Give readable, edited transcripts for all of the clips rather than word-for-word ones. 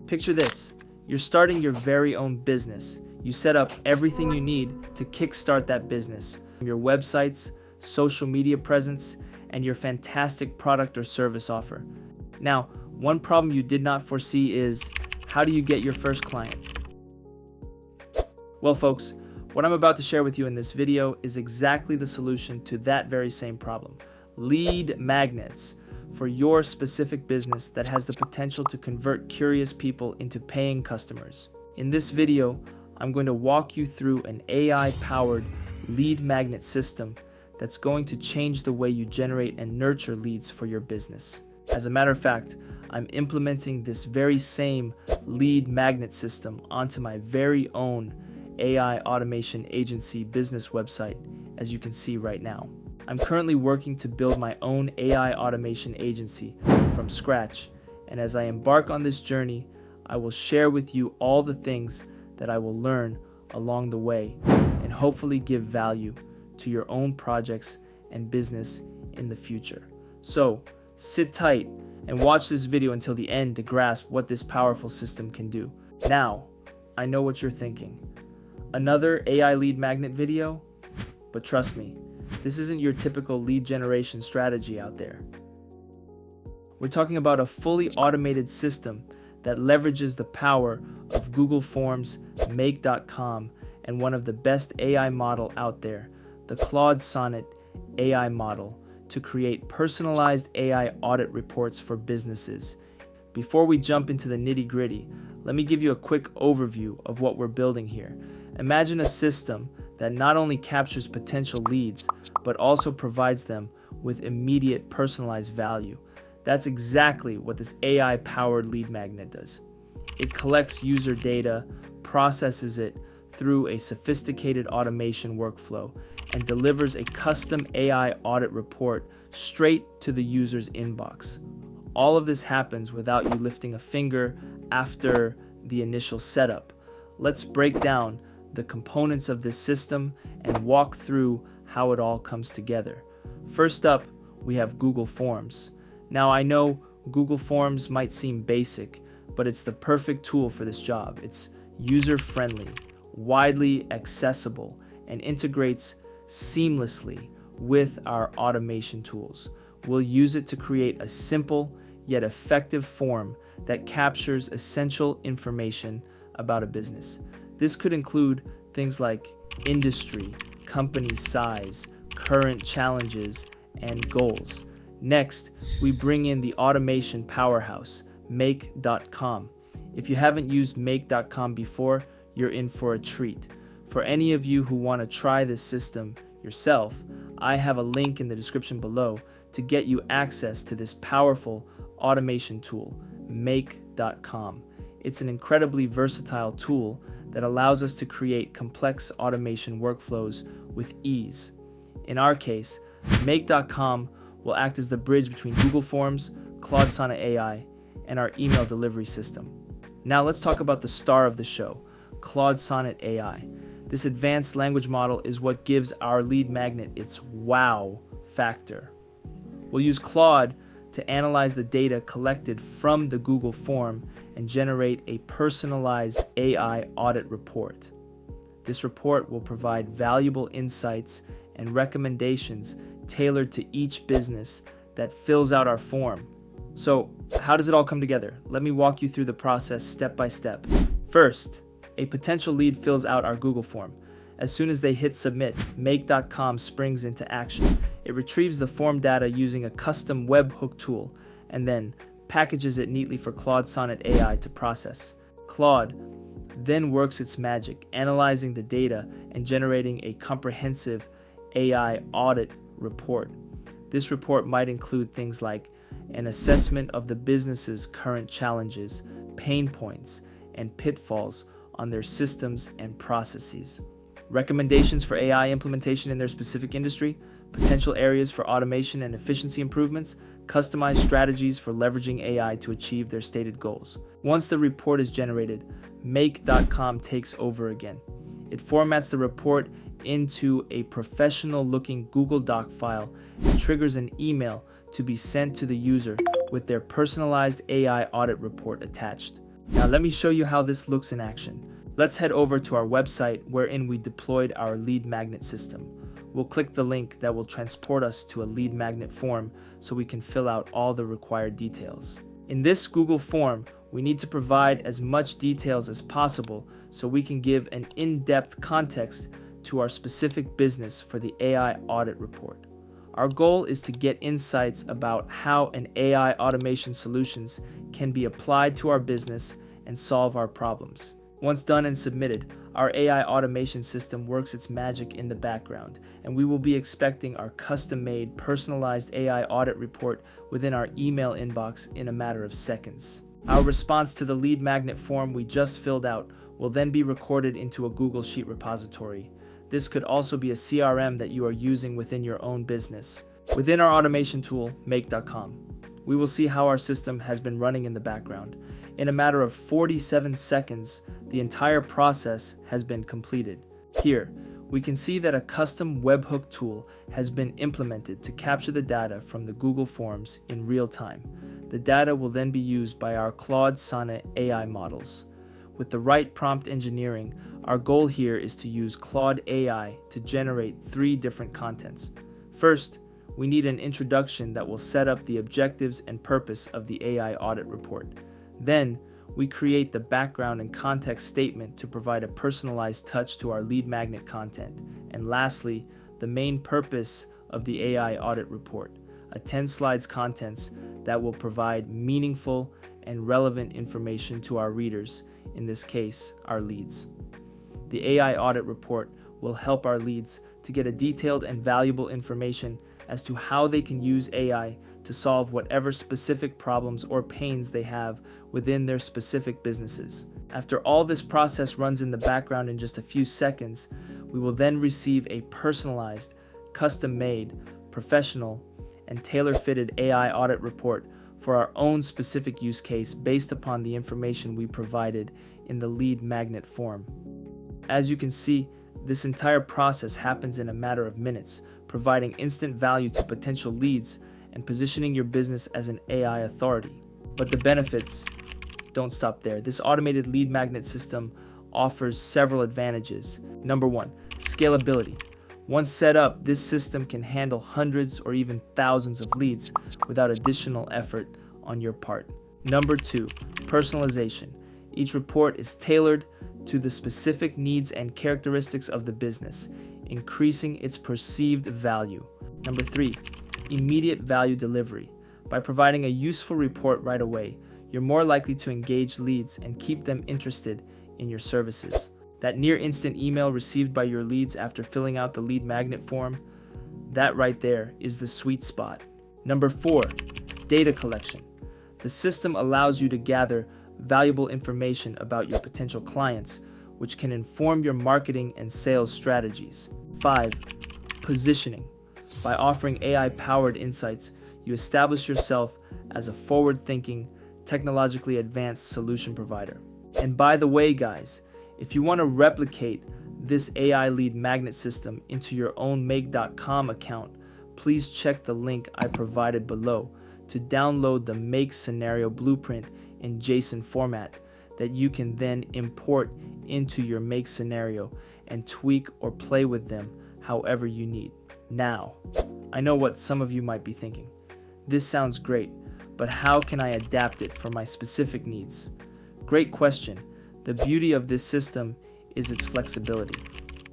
Picture this. You're starting your very own business. You set up everything you need to kickstart that business. Your websites, social media presence, and your fantastic product or service offer. Now, one problem you did not foresee is, how do you get your first client? Well, folks, what I'm about to share with you in this video is exactly the solution to that very same problem. Lead magnets for your specific business that has the potential to convert curious people into paying customers. In this video, I'm going to walk you through an AI-powered lead magnet system that's going to change the way you generate and nurture leads for your business. As a matter of fact, I'm implementing this very same lead magnet system onto my very own AI automation agency business website, as you can see right now. I'm currently working to build my own AI automation agency from scratch, and as I embark on this journey, I will share with you all the things that I will learn along the way and hopefully give value to your own projects and business in the future. So, sit tight and watch this video until the end to grasp what this powerful system can do. Now, I know what you're thinking. Another AI lead magnet video? But trust me, this isn't your typical lead generation strategy out there. We're talking about a fully automated system that leverages the power of Google Forms, Make.com, and one of the best AI model out there, the Claude Sonnet AI model, to create personalized AI audit reports for businesses. Before we jump into the nitty-gritty, let me give you a quick overview of what we're building here. Imagine a system that not only captures potential leads, but also provides them with immediate personalized value. That's exactly what this AI-powered lead magnet does. It collects user data, processes it through a sophisticated automation workflow, and delivers a custom AI audit report straight to the user's inbox. All of this happens without you lifting a finger after the initial setup. Let's break down the components of this system and walk through how it all comes together. First up, we have Google Forms. Now, I know Google Forms might seem basic, but it's the perfect tool for this job. It's user-friendly, widely accessible, and integrates seamlessly with our automation tools. We'll use it to create a simple yet effective form that captures essential information about a business. This could include things like industry, company size, current challenges, and goals. Next, we bring in the automation powerhouse, Make.com. If you haven't used Make.com before, you're in for a treat. For any of you who want to try this system yourself, I have a link in the description below to get you access to this powerful automation tool, Make.com. It's an incredibly versatile tool that allows us to create complex automation workflows with ease. In our case, Make.com will act as the bridge between Google Forms, Claude Sonnet AI, and our email delivery system. Now let's talk about the star of the show, Claude Sonnet AI. This advanced language model is what gives our lead magnet its wow factor. We'll use Claude to analyze the data collected from the Google form and generate a personalized AI audit report. This report will provide valuable insights and recommendations tailored to each business that fills out our form. So, how does it all come together? Let me walk you through the process step by step. First, a potential lead fills out our Google form. As soon as they hit submit, Make.com springs into action. It retrieves the form data using a custom webhook tool and then packages it neatly for Claude Sonnet AI to process. Claude then works its magic, analyzing the data and generating a comprehensive AI audit report. This report might include things like an assessment of the business's current challenges, pain points, and pitfalls on their systems and processes, recommendations for AI implementation in their specific industry, potential areas for automation and efficiency improvements, customized strategies for leveraging AI to achieve their stated goals. Once the report is generated, Make.com takes over again. It formats the report into a professional-looking Google Doc file and triggers an email to be sent to the user with their personalized AI audit report attached. Now let me show you how this looks in action. Let's head over to our website wherein we deployed our lead magnet system. We'll click the link that will transport us to a lead magnet form so we can fill out all the required details. In this Google form, we need to provide as much details as possible so we can give an in-depth context to our specific business for the AI audit report. Our goal is to get insights about how an AI automation solutions can be applied to our business and solve our problems. Once done and submitted, our AI automation system works its magic in the background, and we will be expecting our custom-made, personalized AI audit report within our email inbox in a matter of seconds. Our response to the lead magnet form we just filled out will then be recorded into a Google Sheet repository. This could also be a CRM that you are using within your own business. Within our automation tool, make.com, we will see how our system has been running in the background. In a matter of 47 seconds, the entire process has been completed. Here, we can see that a custom webhook tool has been implemented to capture the data from the Google Forms in real time. The data will then be used by our Claude Sonnet AI models. With the right prompt engineering, our goal here is to use Claude AI to generate 3 different contents. First, we need an introduction that will set up the objectives and purpose of the AI audit report. Then, we create the background and context statement to provide a personalized touch to our lead magnet content. And lastly, the main purpose of the AI audit report, a 10 slides contents that will provide meaningful and relevant information to our readers, in this case, our leads. The AI audit report will help our leads to get a detailed and valuable information as to how they can use AI to solve whatever specific problems or pains they have within their specific businesses. After all this process runs in the background in just a few seconds, we will then receive a personalized, custom-made, professional, and tailor-fitted AI audit report for our own specific use case based upon the information we provided in the lead magnet form. As you can see, this entire process happens in a matter of minutes, providing instant value to potential leads and positioning your business as an AI authority. But the benefits don't stop there. This automated lead magnet system offers several advantages. Number 1, scalability. Once set up, this system can handle hundreds or even thousands of leads without additional effort on your part. Number 2, personalization. Each report is tailored to the specific needs and characteristics of the business, increasing its perceived value. Number 3, immediate value delivery. By providing a useful report right away, you're more likely to engage leads and keep them interested in your services. That near instant email received by your leads after filling out the lead magnet form, that right there is the sweet spot. Number 4, data collection. The system allows you to gather valuable information about your potential clients, which can inform your marketing and sales strategies. 5, positioning. By offering AI-powered insights, you establish yourself as a forward-thinking, technologically advanced solution provider. And by the way, guys, if you want to replicate this AI lead magnet system into your own make.com account, please check the link I provided below to download the Make Scenario Blueprint in JSON format that you can then import into your Make Scenario and tweak or play with them however you need. Now, I know what some of you might be thinking. This sounds great, but how can I adapt it for my specific needs? Great question. The beauty of this system is its flexibility.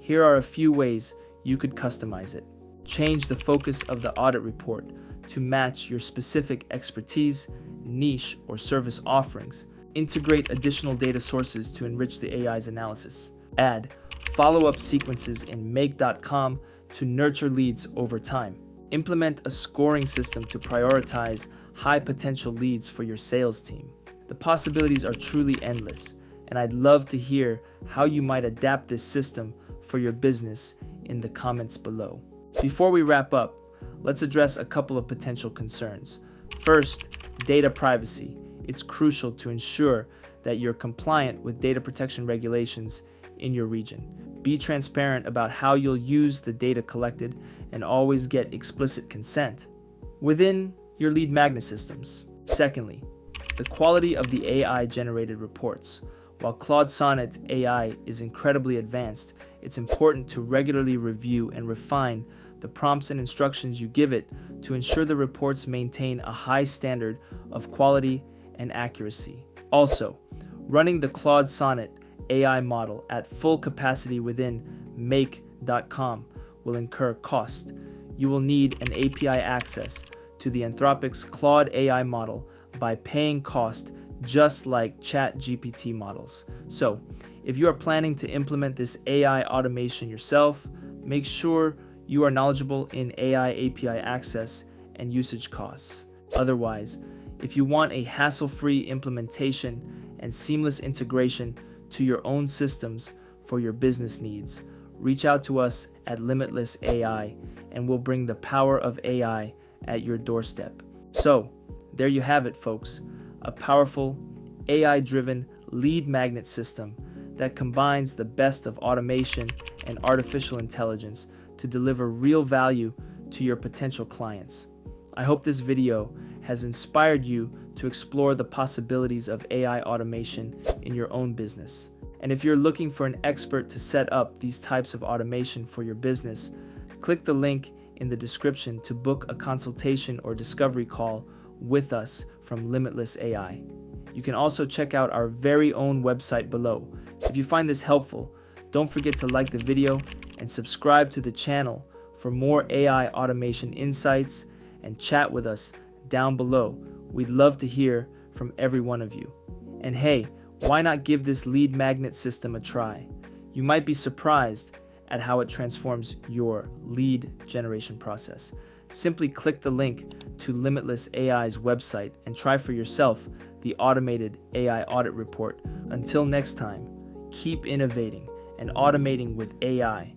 Here are a few ways you could customize it. Change the focus of the audit report to match your specific expertise, niche, or service offerings. Integrate additional data sources to enrich the AI's analysis. Add follow-up sequences in make.com to nurture leads over time. Implement a scoring system to prioritize high-potential leads for your sales team. The possibilities are truly endless, and I'd love to hear how you might adapt this system for your business in the comments below. Before we wrap up, let's address a couple of potential concerns. First, data privacy. It's crucial to ensure that you're compliant with data protection regulations in your region. Be transparent about how you'll use the data collected and always get explicit consent within your lead magnet systems. Secondly, The quality of the AI-generated reports. While Claude Sonnet AI is incredibly advanced, it's important to regularly review and refine the prompts and instructions you give it to ensure the reports maintain a high standard of quality and accuracy. Also, running the Claude Sonnet AI model at full capacity within make.com will incur cost. You will need an API access to the Anthropic's Claude AI model by paying cost just like ChatGPT models. So, if you are planning to implement this AI automation yourself, make sure you are knowledgeable in AI API access and usage costs. Otherwise, if you want a hassle-free implementation and seamless integration to your own systems for your business needs, reach out to us at Limitless AI and we'll bring the power of AI at your doorstep. So, there you have it, folks. A powerful, AI-driven lead magnet system that combines the best of automation and artificial intelligence to deliver real value to your potential clients. I hope this video has inspired you to explore the possibilities of AI automation in your own business. And if you're looking for an expert to set up these types of automation for your business, click the link in the description to book a consultation or discovery call with us from Limitless AI. You can also check out our very own website below. If you find this helpful, don't forget to like the video and subscribe to the channel for more AI automation insights and chat with us down below. We'd love to hear from every one of you. And hey, why not give this lead magnet system a try? You might be surprised at how it transforms your lead generation process. Simply click the link to Limitless AI's website and try for yourself the automated AI audit report. Until next time, keep innovating and automating with AI.